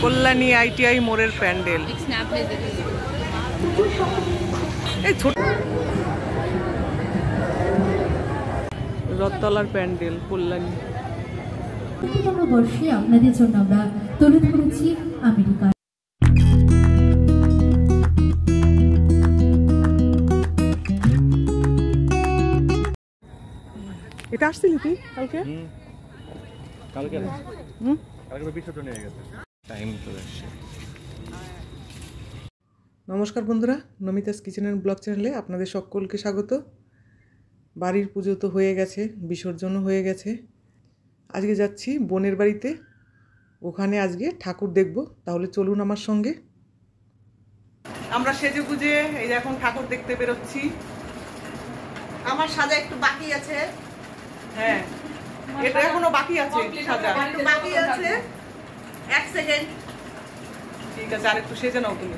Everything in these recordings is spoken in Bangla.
কল্যাণী আইটিআই মোড়ের প্যান্ডেল। এই ছোট রথতলার প্যান্ডেল কল্যাণী। বর্ষে আপনাদের জন্য আমরা তুলে ধরেছি আমেরিকা। এটা আসছিল কি কালকে? কালকে বিসর্জন হয়ে গেছে, টাইম চলে আসছে। নমস্কার বন্ধুরা, নমিতাস কিচেন অ্যান্ড ব্লগ চ্যানেলে আপনাদের সকলকে স্বাগত। বাড়ির পুজো তো হয়ে গেছে, বিসর্জনও হয়ে গেছে। আজকে যাচ্ছি বোনের বাড়িতে, ওখানে আজকে ঠাকুর দেখব। তাহলে চলুন আমার সঙ্গে। আমরা সেজে গুজে এই যে এখন ঠাকুর দেখতে বেরোচ্ছি। আমার সাজা একটু বাকি আছে। হ্যাঁ, এটা এখনো বাকি আছে সাজা, একটু বাকি আছে। এক সেকেন্ড। ঠিক আছে, আর একটু সেজে নাও তুমি।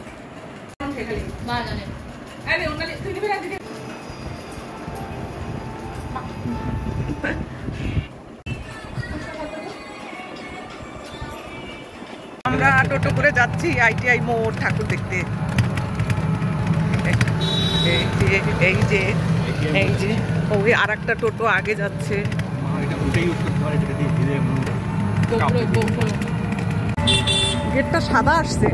আমরা টোটো করে যাচ্ছি আইটিআই মোড় ঠাকুর দেখতে। এই যে ওই আর একটা টোটো আগে যাচ্ছে। গেটটা সাদা আসছে।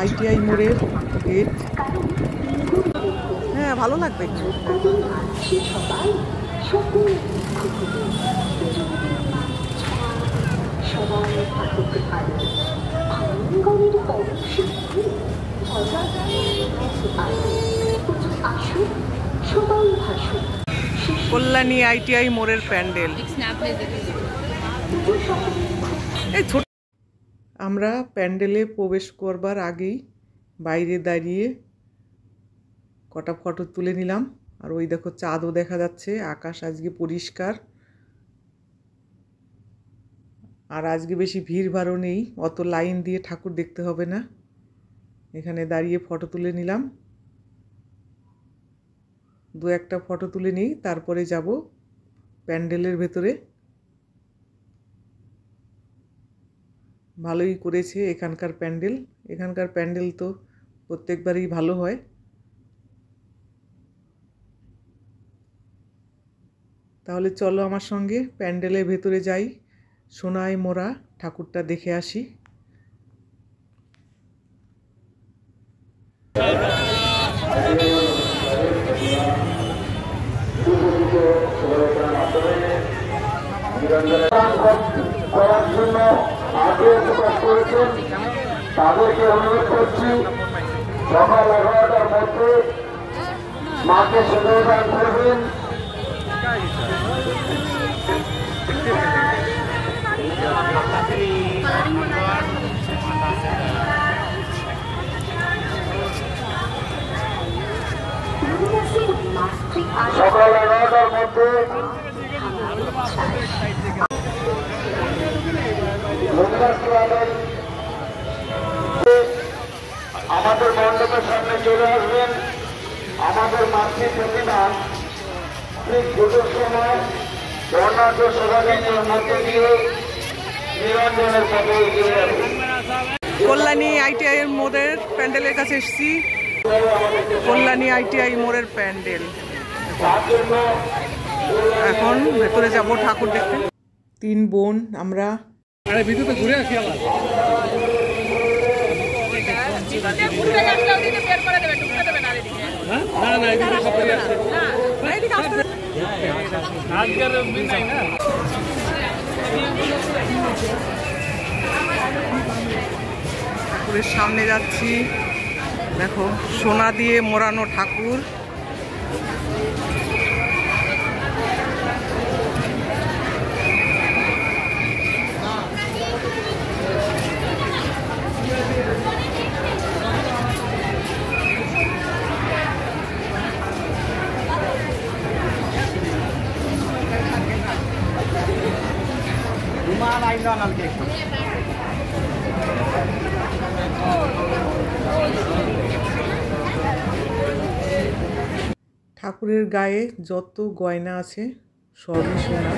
আইটিআই মোড়ের গেট। হ্যাঁ, ভালো লাগবে। কল্যাণী আইটিআই মোড়ের প্যান্ডেল। আমরা প্যান্ডেলে প্রবেশ করবার আগেই বাইরে দাঁড়িয়ে কটা ফটো তুলে নিলাম। আর ওই দেখো চাঁদও দেখা যাচ্ছে, আকাশ আজকে পরিষ্কার। আর আজকে বেশি ভিড় ভাড়ও নেই, অত লাইন দিয়ে ঠাকুর দেখতে হবে না। এখানে দাঁড়িয়ে ফটো তুলে নিলাম। দু একটা ফটো তুলে নিই, তারপরে যাব প্যান্ডেলের ভেতরে। ভালোই করেছে এখানকার প্যান্ডেল। এখানকার প্যান্ডেল তো প্রত্যেকবারই ভালো হয়। তাহলে চলো আমার সঙ্গে প্যান্ডেলের ভেতরে যাই, সোনায় মোড়া ঠাকুরটা দেখে আসি। করার জন্য আগে প্রকাশ করেছেন, তাদেরকে অনুরোধ করছি সকাল 11টার মধ্যে মাকে সুন্দরদান করবেন। সকাল 11টার মধ্যে আমাদের মণ্ডপের সামনে চলে আসবেন। আমাদের মাতৃ প্রতিমা ঠিক দুটোর সময় বর্ণাঢ্য শোভাযাত্রার মধ্যে দিয়ে নিরঞ্জনের পথে এগিয়ে যাবে। কল্যাণী আইটিআই মোড়ের প্যান্ডেলের কাছে এসেছি। কল্যাণী আইটিআই মোড়ের প্যান্ডেল। এখন ভেতরে যাব ঠাকুর দেখতে। তিন বোন আমরা। ঘুরে আসি আবার। ঠাকুরের সামনে যাচ্ছি। দেখো সোনা দিয়ে মোড়ানো ঠাকুর। ঠাকুরের গায়ে যত গয়না আছে সবই সোনা।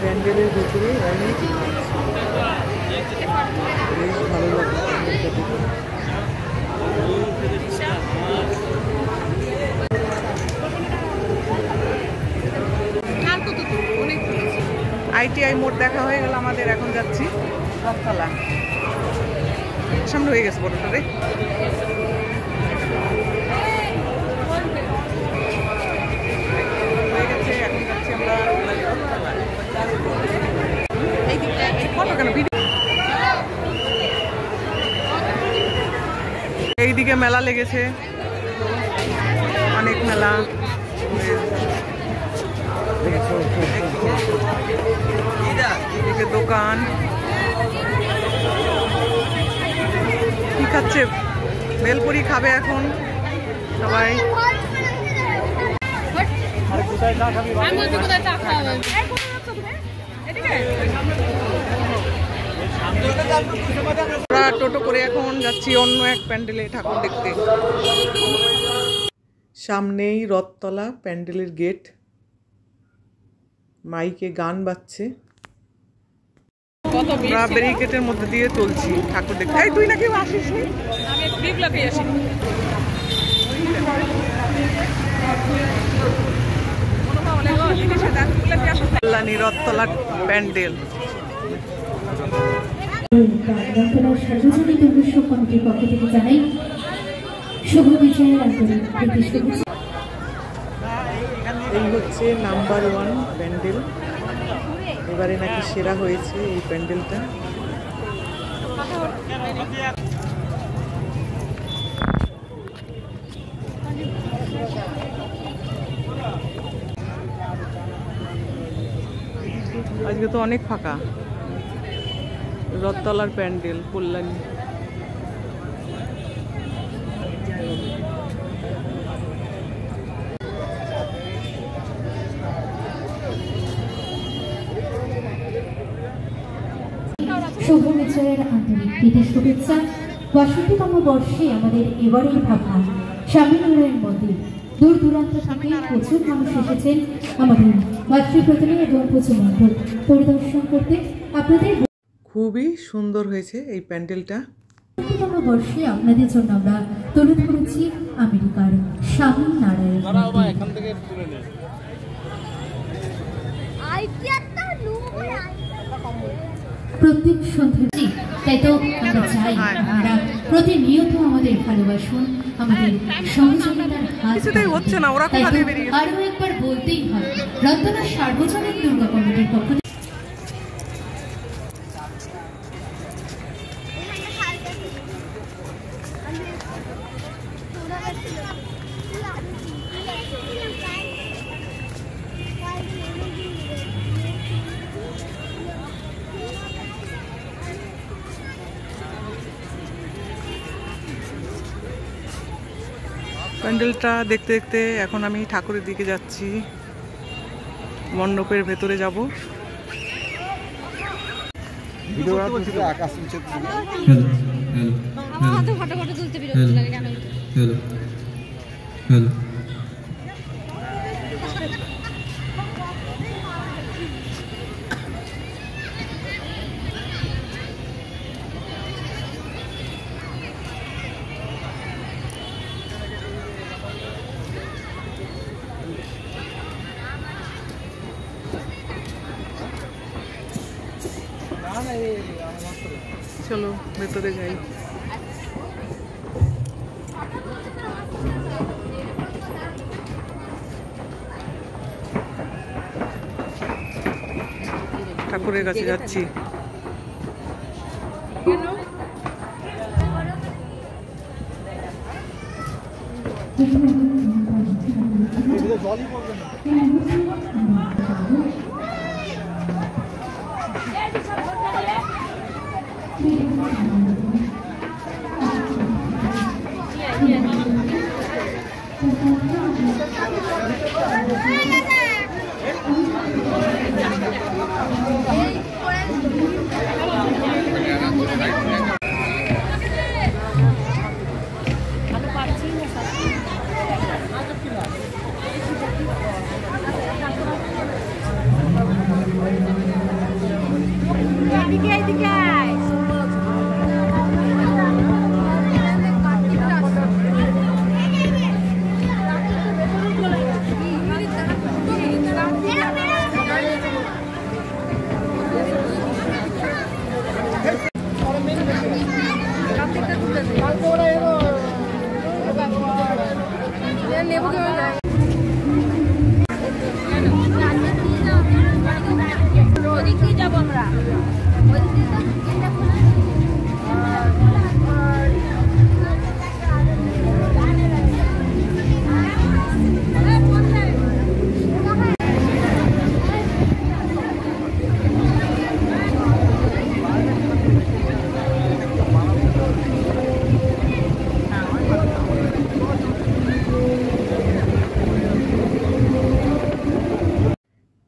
প্যান্ডেলের ভিতরে অনেক বেশ ভালো লাগে ITI মোড় দেখা হয়ে গেল আমাদের। এখন যাচ্ছি রথতলা। সামনে হয়ে গেছে বড়টা রে। হয়ে গেছে, এখন যাচ্ছি আমরা রথতলা। এইদিকে মেলা লেগেছে, অনেক মেলা। এদিকে দোকান। কি খাচ্ছে? বেলপুরি খাবে এখন সবাই। আমরা টোটো করে এখন যাচ্ছি অন্য এক প্যান্ডেলে ঠাকুর দেখতে। সামনেই রথতলা প্যান্ডেলের গেট, মাইকে গান বাজছে। আমরা ব্যারিকেডের মধ্যে দিয়ে চলছি ঠাকুর দেখতে। এই তুই নাকি আসিস নি? আমি বিপ্লবে আসি। রথতলা প্যান্ডেল। সার্বজনীন দুর্গোৎসব কমিটির পক্ষ থেকে জানাই শুভ বিজয়ের আন্তরিক শুভেচ্ছা। এই হচ্ছে নাম্বার 1 প্যান্ডেল। এবারে নাকি সেরা হয়েছে এই প্যান্ডেলটা। আজকে তো অনেক ফাঁকা। রথতলার প্যান্ডেল কল্যাণী। শুভ বিজয়ের আন্তরিক প্রীতি শুভেচ্ছা। ৬২তম বর্ষে আমাদের এবারের ভাবনা স্বামীনারায়ণ মন্দির। দূর দূরান্ত থেকে প্রচুর মানুষ এসেছেন আমাদের মাতৃপ্রতিমা এবং পুজো মণ্ডপ পরিদর্শন করতে। আপনাদের খুবই সুন্দর হয়েছে এই প্যান্ডেলটা। ৬২তম বর্ষে আপনাদের জন্য আমরা তুলে ধরেছি আমেরিকার স্বামীনারায়ণ মন্দির। প্রত্যেক সন্ধ্যা, তাই তো আমরা চাই আমরা প্রতিনিয়ত আমাদের ভালোবাসুন, আমাদের সহযোগিতার হাত। হচ্ছে না, ওরা কোথা দিয়ে বেরিয়ে গেছে? আরো একবার বলতেই হয়, রথতলা সার্বজনীন দুর্গা কমিটির পক্ষ থেকে প্যান্ডেলটা দেখতে দেখতে এখন আমি ঠাকুরের দিকে যাচ্ছি, মণ্ডপের ভেতরে যাব। চলো ভেতরে যাই। ঠাকুরের কাছে যাচ্ছি।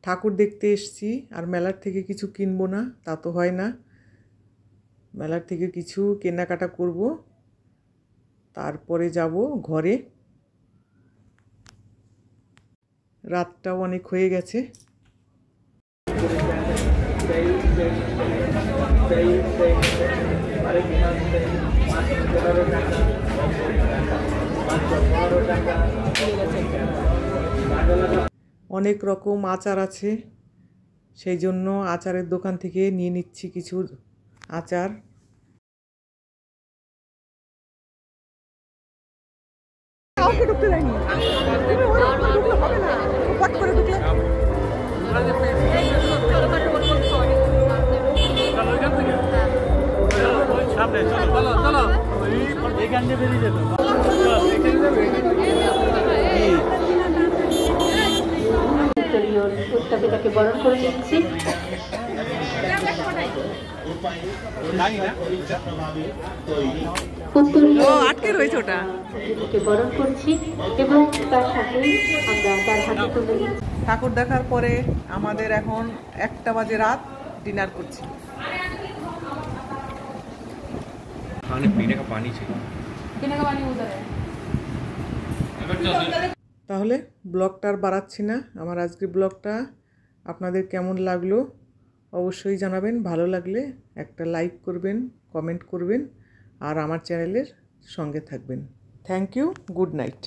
ঠাকুর দেখতে এসেছি আর মেলার থেকে কিছু কিনবো না তা তো হয় না। মেলার থেকে কিছু কেনাকাটা করব, তারপরে যাব ঘরে। রাতটাও অনেক হয়ে গেছে। অনেক রকম আচার আছে, সেই জন্য আচারের দোকান থেকে নিয়ে নিচ্ছি কিছু আচার। উত্তাপিতাকে বরণ করে নিচ্ছি। আটকে রয়েছে ওটা বরণ করছি এবং তার সাথে আমরা তার হাতে তুলে দিচ্ছি। ঠাকুর দেখার পরে আমাদের এখন 1টা বাজে রাত, ডিনার করছি। তাহলে ব্লগটা আর বাড়াচ্ছি না। আমার আজকের ব্লগটা আপনাদের কেমন লাগলো অবশ্যই জানাবেন। ভালো লাগলে একটা লাইক করবেন, কমেন্ট করবেন আর আমার চ্যানেলের সঙ্গে থাকবেন। Thank you, good night.